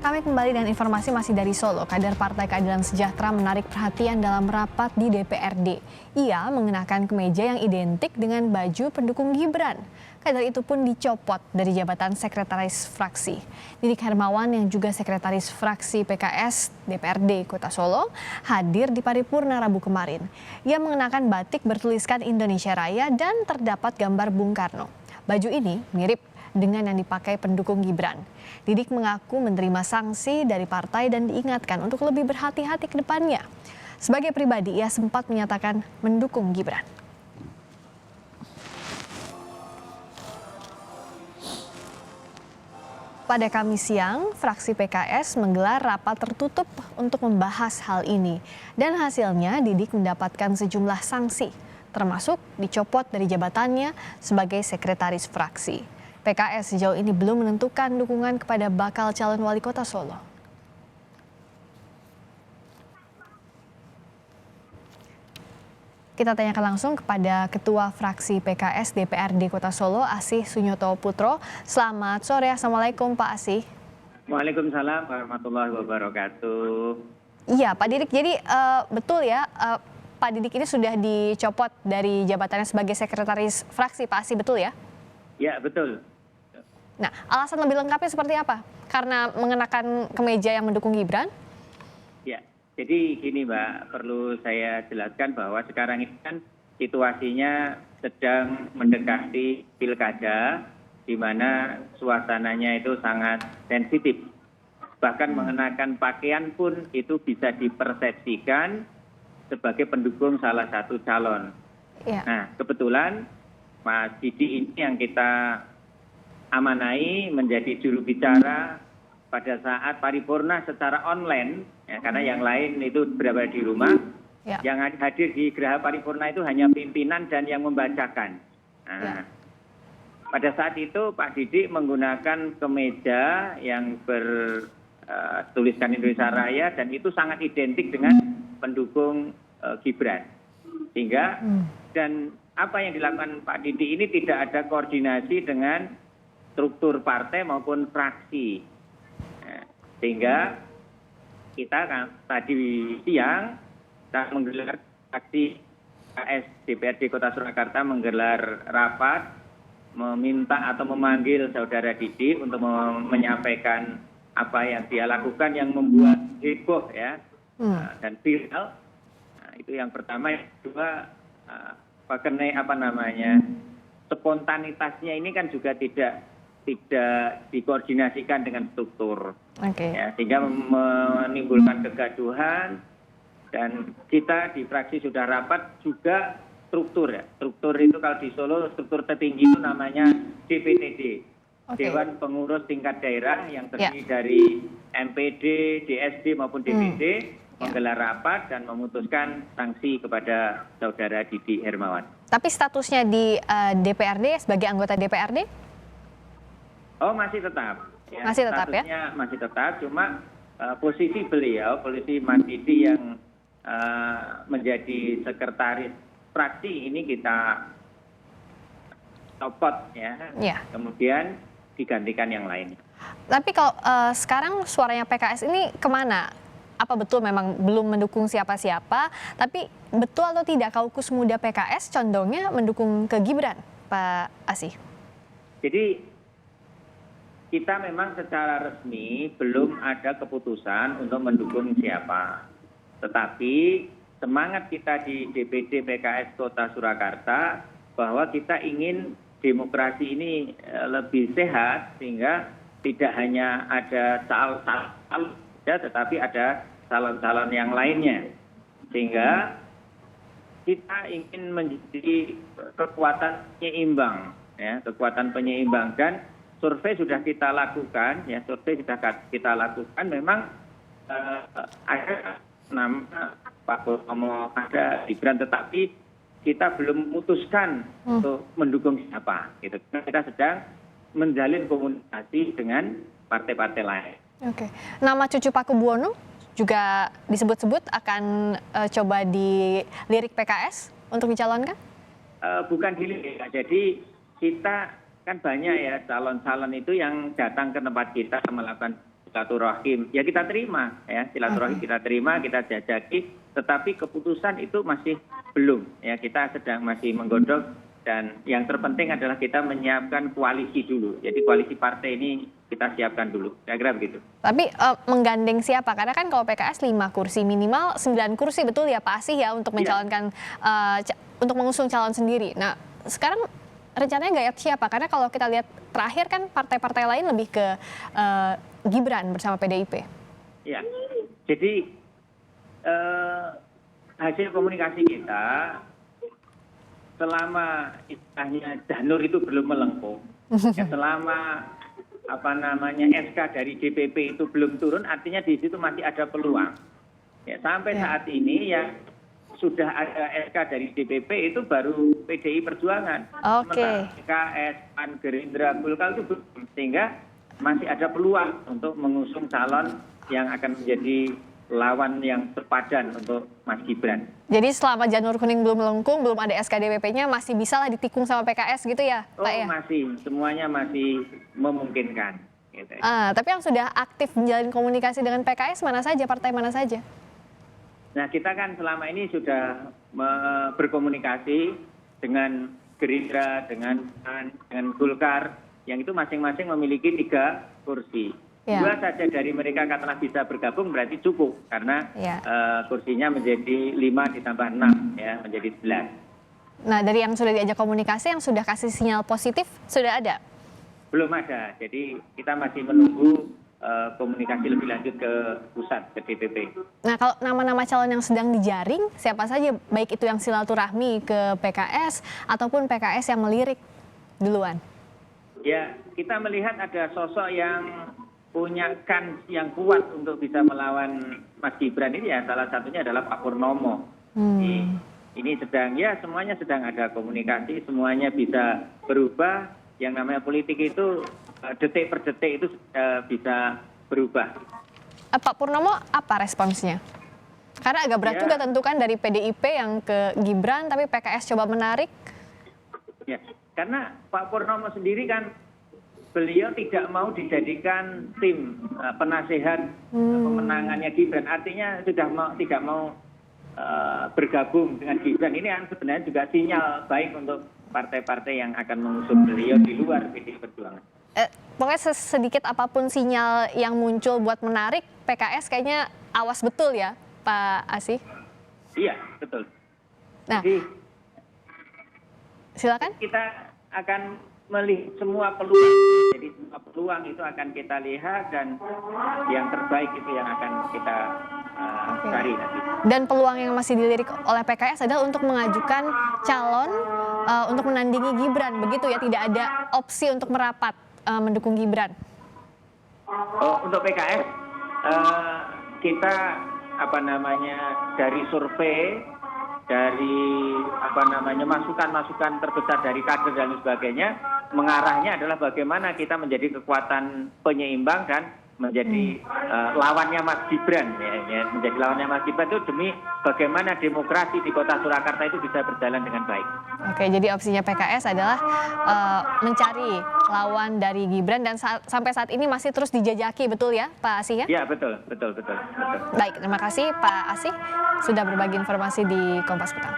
Kami kembali dengan informasi masih dari Solo. Kader Partai Keadilan Sejahtera menarik perhatian dalam rapat di DPRD. Ia mengenakan kemeja yang identik dengan baju pendukung Gibran. Kader itu pun dicopot dari jabatan sekretaris fraksi. Didik Hermawan yang juga sekretaris fraksi PKS DPRD Kota Solo hadir di paripurna Rabu kemarin. Ia mengenakan batik bertuliskan Indonesia Raya dan terdapat gambar Bung Karno. Baju ini mirip dengan yang dipakai pendukung Gibran. Didik mengaku menerima sanksi dari partai dan diingatkan untuk lebih berhati-hati ke depannya. Sebagai pribadi, ia sempat menyatakan mendukung Gibran. Pada Kamis siang, fraksi PKS menggelar rapat tertutup untuk membahas hal ini. Dan hasilnya Didik mendapatkan sejumlah sanksi, termasuk dicopot dari jabatannya sebagai sekretaris fraksi. PKS sejauh ini belum menentukan dukungan kepada bakal calon wali kota Solo. Kita tanyakan langsung kepada Ketua Fraksi PKS DPRD Kota Solo, Asih Sunyoto Putro. Selamat sore, Assalamualaikum Pak Asih. Waalaikumsalam warahmatullahi wabarakatuh. Iya Pak Didik, jadi betul ya Pak Didik ini sudah dicopot dari jabatannya sebagai sekretaris fraksi, Pak Asih, betul ya? Ya, betul. Nah, alasan lebih lengkapnya seperti apa? Karena mengenakan kemeja yang mendukung Gibran? Ya, jadi gini Mbak, perlu saya jelaskan bahwa sekarang ini kan situasinya sedang mendekati pilkada, di mana suasananya itu sangat sensitif. Bahkan mengenakan pakaian pun itu bisa dipersepsikan sebagai pendukung salah satu calon. Ya. Nah, kebetulan Mas Didi ini yang kita amanai menjadi juru bicara pada saat paripurna secara online, ya, karena yang lain itu berada di rumah. Ya. Yang hadir di geraha paripurna itu hanya pimpinan dan yang membacakan. Nah, pada saat itu Pak Didi menggunakan kemeja yang bertuliskan Indonesia Raya dan itu sangat identik dengan pendukung Gibran. Sehingga dan apa yang dilakukan Pak Didi ini tidak ada koordinasi dengan struktur partai maupun fraksi. Nah, sehingga kita tadi siang kita menggelar fraksi PKS DPRD Kota Surakarta menggelar rapat meminta atau memanggil saudara Didi untuk menyampaikan apa yang dia lakukan yang membuat heboh ya dan viral. Nah, itu yang pertama. Yang kedua mengenai spontanitasnya ini kan juga tidak dikoordinasikan dengan struktur, ya, sehingga menimbulkan kegaduhan. Dan kita di fraksi sudah rapat juga struktur ya. Struktur itu kalau di Solo struktur tertinggi itu namanya DPTD, Dewan Pengurus Tingkat Daerah, yang terdiri dari MPD, DSD maupun DPD, menggelar rapat dan memutuskan sanksi kepada saudara Didi Hermawan. Tapi statusnya di DPRD sebagai anggota DPRD? Oh, masih tetap. Ya, masih tetap ya? Masih tetap, cuma posisi beliau, posisi Mas Didi yang menjadi sekretaris fraksi ini kita copot ya. Kemudian digantikan yang lain. Tapi kalau sekarang suaranya PKS ini kemana? Apa betul memang belum mendukung siapa-siapa, tapi betul atau tidak Kaukus Muda PKS condongnya mendukung ke Gibran, Pak Asih? Jadi kita memang secara resmi belum ada keputusan untuk mendukung siapa. Tetapi semangat kita di DPD PKS Kota Surakarta bahwa kita ingin demokrasi ini lebih sehat, sehingga tidak hanya ada calon, tetapi ada calon-calon yang lainnya. Sehingga kita ingin menjadi kekuatan penyeimbang, ya, kekuatan penyeimbang. Dan survei sudah kita lakukan, ya, memang ada nama Pak Purnomo, ada Gibran, tetapi kita belum memutuskan untuk mendukung siapa. Gitu. Kita sedang menjalin komunikasi dengan partai-partai lain. Oke. Nama cucu Pak Kubuwono juga disebut-sebut akan coba dilirik PKS untuk dicalonkan? Bukan dilirik. Jadi kita kan banyak ya calon-calon itu yang datang ke tempat kita melakukan silaturahim, ya kita terima, ya silaturahim kita terima, kita jajaki, tetapi keputusan itu masih belum, ya kita sedang masih menggodok, dan yang terpenting adalah kita menyiapkan koalisi dulu. Jadi koalisi partai ini kita siapkan dulu, kira-kira begitu. Tapi menggandeng siapa? Karena kan kalau PKS 5 kursi, minimal 9 kursi, betul ya Pak Asih ya, untuk mencalonkan, untuk mengusung calon sendiri. Nah sekarang rencananya gayat siapa? Karena kalau kita lihat terakhir kan partai-partai lain lebih ke Gibran bersama PDIP. Ya, jadi hasil komunikasi kita selama istilahnya janur itu belum melengkung, ya selama SK dari DPP itu belum turun, artinya di situ masih ada peluang. Ya sampai saat ini ya sudah ada SK dari DPP itu baru PDI Perjuangan. Sementara PKS, PAN, Gerindra, Golkar itu belum, sehingga masih ada peluang untuk mengusung calon yang akan menjadi lawan yang sepadan untuk Mas Gibran. Jadi selama janur kuning belum melengkung, belum ada SK DPP-nya, masih bisa lah ditikung sama PKS gitu ya, Pak ya? Masih, semuanya masih memungkinkan. Gitu. Tapi yang sudah aktif menjalin komunikasi dengan PKS mana saja, partai mana saja? Nah kita kan selama ini sudah berkomunikasi dengan Gerindra, dengan PAN, dengan Golkar, yang itu masing-masing memiliki 3 kursi. Ya. 2 saja dari mereka katakanlah bisa bergabung berarti cukup, karena kursinya menjadi 5 ditambah 6, ya menjadi 11. Nah dari yang sudah diajak komunikasi, yang sudah kasih sinyal positif, sudah ada? Belum ada, jadi kita masih menunggu komunikasi lebih lanjut ke pusat, ke DPP. Nah kalau nama-nama calon yang sedang dijaring, siapa saja, baik itu yang silaturahmi ke PKS ataupun PKS yang melirik duluan? Ya, kita melihat ada sosok yang punya kans yang kuat untuk bisa melawan Mas Gibran ini, ya salah satunya adalah Pak Purnomo. Ini sedang, ya semuanya sedang ada komunikasi, semuanya bisa berubah. Yang namanya politik itu detik per detik itu bisa berubah. Pak Purnomo apa responsnya? Karena agak berat juga tentu kan dari PDIP yang ke Gibran, tapi PKS coba menarik. Ya, karena Pak Purnomo sendiri kan beliau tidak mau dijadikan tim penasehat pemenangannya Gibran. Artinya sudah tidak mau bergabung dengan Gibran. Ini yang sebenarnya juga sinyal baik untuk partai-partai yang akan mengusung beliau di luar PDI Perjuangan. Pokoknya sedikit apapun sinyal yang muncul buat menarik, PKS kayaknya awas betul ya, Pak Asih? Iya, betul. Nah, jadi, silakan. Kita akan melihat semua peluang. Jadi semua peluang itu akan kita lihat, dan yang terbaik itu yang akan kita cari nanti. Dan peluang yang masih dilirik oleh PKS adalah untuk mengajukan calon untuk menandingi Gibran, begitu ya? Tidak ada opsi untuk merapat mendukung Gibran. Untuk PKS kita dari survei, dari masukan-masukan terbesar dari kader dan sebagainya, mengarahnya adalah bagaimana kita menjadi kekuatan penyeimbang dan menjadi lawannya Mas Gibran, ya, menjadi lawannya Mas Gibran itu demi bagaimana demokrasi di Kota Surakarta itu bisa berjalan dengan baik. Oke, jadi opsinya PKS adalah mencari lawan dari Gibran, dan sampai saat ini masih terus dijajaki, betul ya Pak Asih ya? Ya, betul. Baik, terima kasih Pak Asih sudah berbagi informasi di Kompas Petang.